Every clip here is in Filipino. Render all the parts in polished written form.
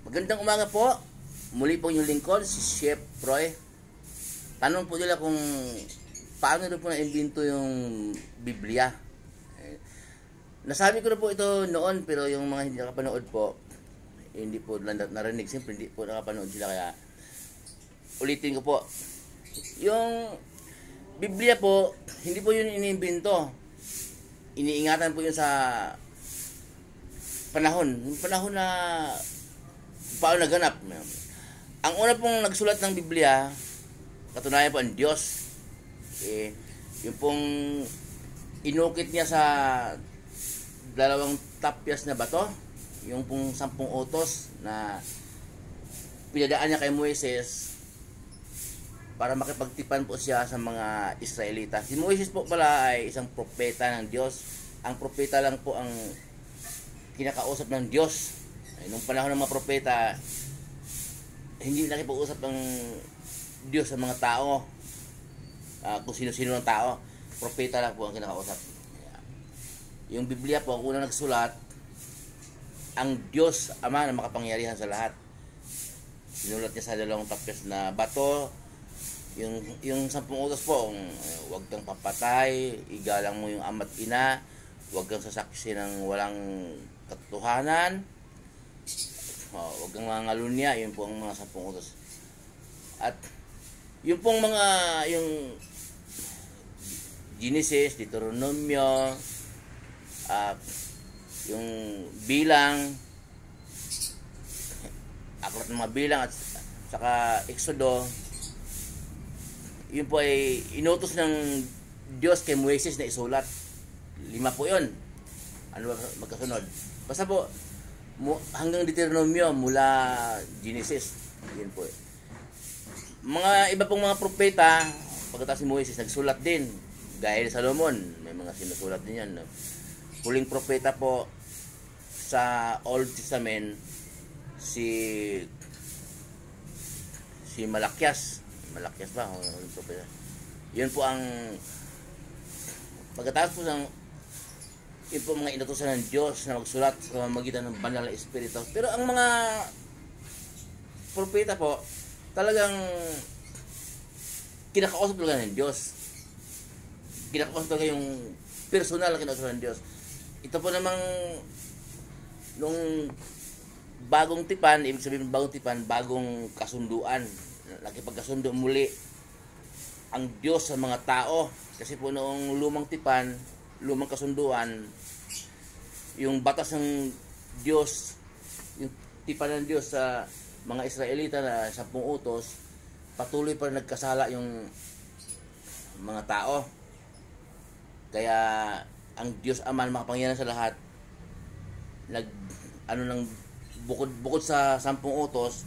Magandang umaga po. Muli po yung lingkod, si Chef Roy. Tanong po nila kung paano na po na-imbento yung Biblia. Nasabi ko na po ito noon, pero yung mga hindi nakapanood po, hindi po narinig. Siyempre hindi po nakapanood sila, kaya ulitin ko po. Yung Biblia po, hindi po yun iniimbento. Iniingatan po yun sa panahon. Yung panahon na paano naganap. Ang una pong nagsulat ng Biblia, katunayan po ang Diyos. Yung pong inukit niya sa dalawang tapyas na bato, yung pong 10 utos na pinadaan niya kay Moises para makipagtipan po siya sa mga Israelita. Si Moises po pala ay isang propeta ng Diyos. Ang propeta lang po ang kinakausap ng Diyos. Nung panahon ng mga propeta, hindi nakipag-usap ng Diyos sa mga tao, kung sino-sino ng tao. Propeta lang po ang kinakausap. Yung Biblia po, ang unang nagsulat, ang Diyos Ama na makapangyarihan sa lahat. Sinulat niya sa dalawang tapyas na bato. Yung 10 utos po, huwag kang papatay, igalang mo yung ama't ina, huwag kang sasaksi ng walang katotohanan, huwag kang mangalunya. Yun po ang mga 10 utos. At yung pong mga, yung Genesis, Deuteronomio, yung bilang, aklat ng mga bilang, at saka Exodo, yun po ay inutos ng Diyos kay Moises na isulat. 5 po yun. Ano ba magkasunod? Basta po, hanggang Deuteronomio mula Genesis. Yun po. Mga iba pong mga propeta, pagkatapos si Moises, nagsulat din. Gaya ni Solomon, may mga sinusulat din yan. Huling propeta po sa Old Testament, si Malakias. Malakias ba? Yun po ang pagkatapos po ng yun po mga inutusan ng Diyos na magsulat sa pamamagitan ng banal na espiritu. Pero ang mga propeta po, talagang kinakausap talaga ng Diyos. Kinakausap talaga yung personal na kinakausap ng Diyos. Ito po namang nung bagong tipan, ibig sabihin bagong tipan, bagong kasunduan. Nakipagkasundo muli ang Diyos sa mga tao. Kasi po noong lumang tipan, lumang kasunduan, yung batas ng Diyos, yung tipan ng Diyos sa mga Israelita na 10 utos, patuloy pa nagkasala yung mga tao. Kaya ang Diyos Ama na makapangyarihan sa lahat, bukod sa 10 utos,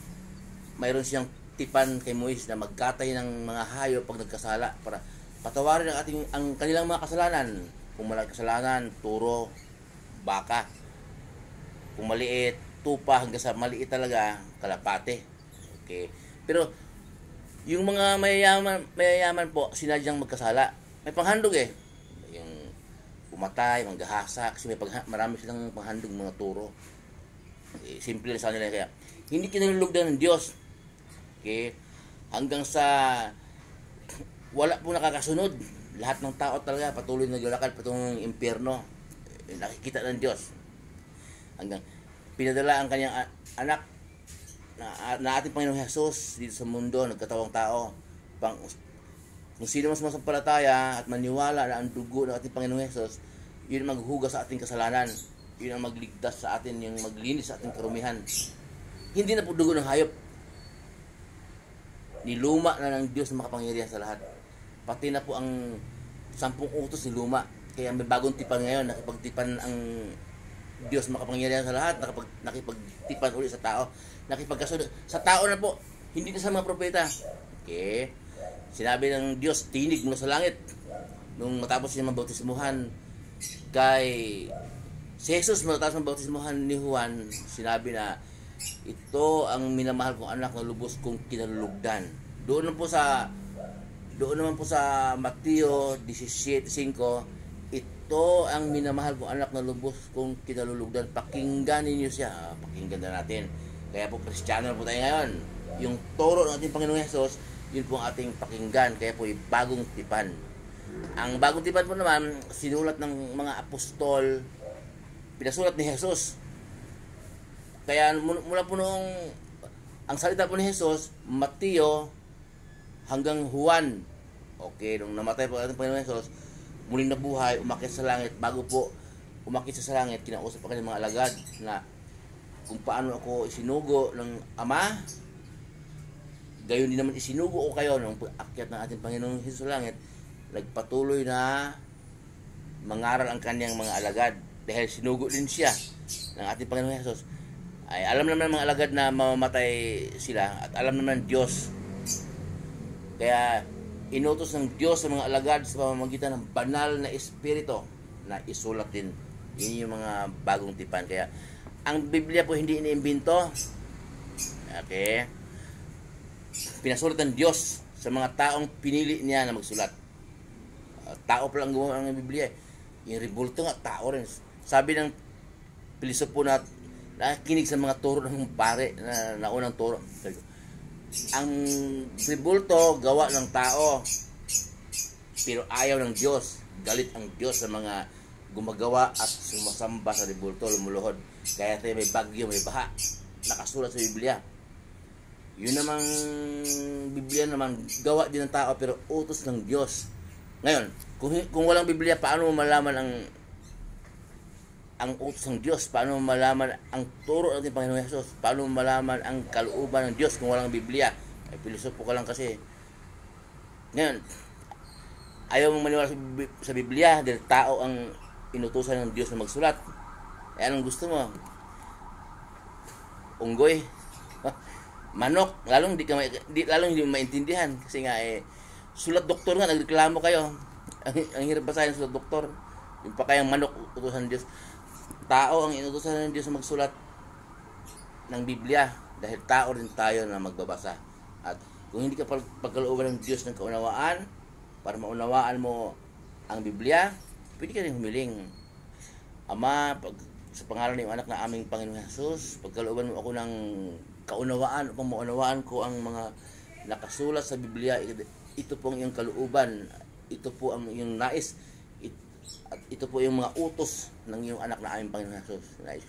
mayroon siyang tipan kay Moises na magkatay ng mga hayop pag nagkasala para patawarin ang kanilang mga kasalanan. Kung malaki kasalanan, turo, baka. Kung maliit, tupa, hanggang sa maliit talaga, kalapate. Okay. Pero yung mga mayayaman po, sinadyang magkasala. May panghandog yung pumatay, manggahasa, kasi marami silang panghandog, mga turo. Simple lang sa kanila, kaya hindi kinalulugdan ng Diyos. Okay? Hanggang sa wala po nakakasunod. Lahat ng tao talaga patuloy naglalakad patungong impyerno. Nakikita ng Diyos. Hanggang pinadala ang kanyang anak na ating Panginoong Jesus dito sa mundo, nagkatawang tao. Kung sino mas masampalataya at maniwala na ang dugo ng ating Panginoong Jesus, yun ang maghugas sa ating kasalanan. Yun ang magligtas sa atin, yung maglinis sa ating karumihan. Hindi na po dugo ng hayop. Niluma na ng Diyos na makapangyarihan sa lahat. Pati na po ang 10 utos niluma. Kaya may bagong tipan ngayon. Nakipagtipan ang Diyos makapangyarihan sa lahat. Nakipagtipan ulit sa tao. Nakipagkasunod. Sa tao na po. Hindi na sa mga propeta. Okay. Sinabi ng Diyos, tinig mula sa langit. Nung matapos niya mabautismuhan si Jesus, matapos mabautismuhan ni Juan, sinabi na, ito ang minamahal kong anak na lubos kong kinalulugdan. Doon naman po sa Mateo 17:5, ito ang minamahal kong anak na lubos kong kinalulugdan. Pakinggan ninyo siya. Pakinggan na natin. Kaya po Kristiyano po tayo ngayon. Yung turo ng ating Panginoong Hesus, yun po ang ating pakinggan. Kaya po yung bagong tipan. Ang bagong tipan po naman, sinulat ng mga apostol, pinasulat ni Hesus. Kaya mula po noong, ang salita po ni Hesus, Mateo hanggang Juan. Okay, nung namatay po ang ating Panginoong Hesus, muling nabuhay, umakyat sa langit. Bago po umakyat sa langit, kinausap pa kanyang mga alagad na kung paano ako isinugo ng Ama, gayon din naman isinugo ko kayo nung pag-akyat ng ating Panginoong Hesus sa langit. Nagpatuloy na mangaral ang kanyang mga alagad dahil sinugo din siya ng ating Panginoong Hesus. Ay alam naman ng mga alagad na mamamatay sila at alam naman ng Diyos. Kaya inutos ng Diyos sa mga alagad sa pamamagitan ng banal na espiritu na isulat din. Yun yung mga bagong tipan. Kaya ang Biblia po hindi iniimbento. Okay? Pinasulat ng Diyos sa mga taong pinili niya na magsulat. Tao pa lang gumawa ng Biblia. Yung rebulto nga, tao rin. Sabi ng pilosopo na nakikinig sa mga turo ng pare na naunang turo. Ang rebulto gawa ng tao, pero ayaw ng Diyos. Galit ang Diyos sa mga gumagawa at sumasamba sa rebulto, lumuluhod. Kaya tayo may bagyo, may baha. Nakasulat sa Biblia. Yun namang Biblia naman, gawa din ng tao pero utos ng Diyos. Ngayon, kung walang Biblia, paano mo malaman ang utos ng Diyos? Paano mo malaman ang turo ng ating Panginoong Hesus? Paano mo malaman ang kalooban ng Diyos kung walang Biblia? Ay, pilosopo ka lang kasi. Ngayon, ayaw mong maniwala sa Biblia dahil tao ang inutusan ng Diyos na magsulat. Eh, anong gusto mo? Unggoy? Manok? Lalong hindi mo maintindihan. Kasi nga, sulat doktor nga, nagreklamo kayo. Ang hirap basahin sulat doktor. Yung pa kayang manok, utusan ng Diyos. Tao ang inutusan ng Diyos na magsulat ng Biblia. Dahil tao rin tayo na magbabasa. At kung hindi ka pagkalooban ng Diyos ng kaunawaan, para maunawaan mo ang Biblia, pwede ka rin humiling. Ama, sa pangalan ng anak na aming Panginoong Hesus, pagkalooban mo ako ng kaunawaan upang maunawaan ko ang mga nakasulat sa Biblia. Ito po ang iyong kalooban. Ito po ang iyong nais. At ito po yung mga utos ng iyong anak na aming Panginoong Hesus. Nais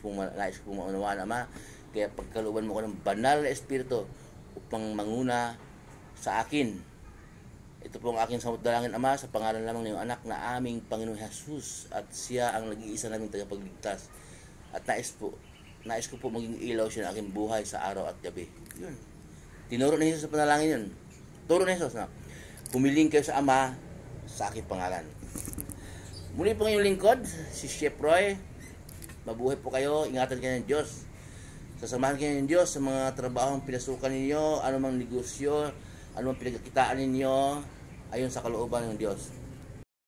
kong maunawaan, Ama. Kaya pagkalooban mo ko ng banal na espiritu upang manguna sa akin. Ito po ang aking samot dalangin, Ama, sa pangalan lamang ng iyong anak na aming Panginoong Hesus, at siya ang nag-iisa naming tagapagligtas. At nais ko po maging ilaw siya ng aking buhay sa araw at gabi. Yun. Tinuro ni Jesus sa panalangin yun. Turo ni Jesus na humiling kayo sa Ama sa aking pangalan. Muli po ngayong lingkod, si Chef Roy. Mabuhay po kayo, ingatan kayo ng Diyos. Sasamahan kayo ng Diyos sa mga trabahong pinasukan ninyo, anumang negosyo, anumang pinagkakitaan ninyo, ayon sa kalooban ng Diyos.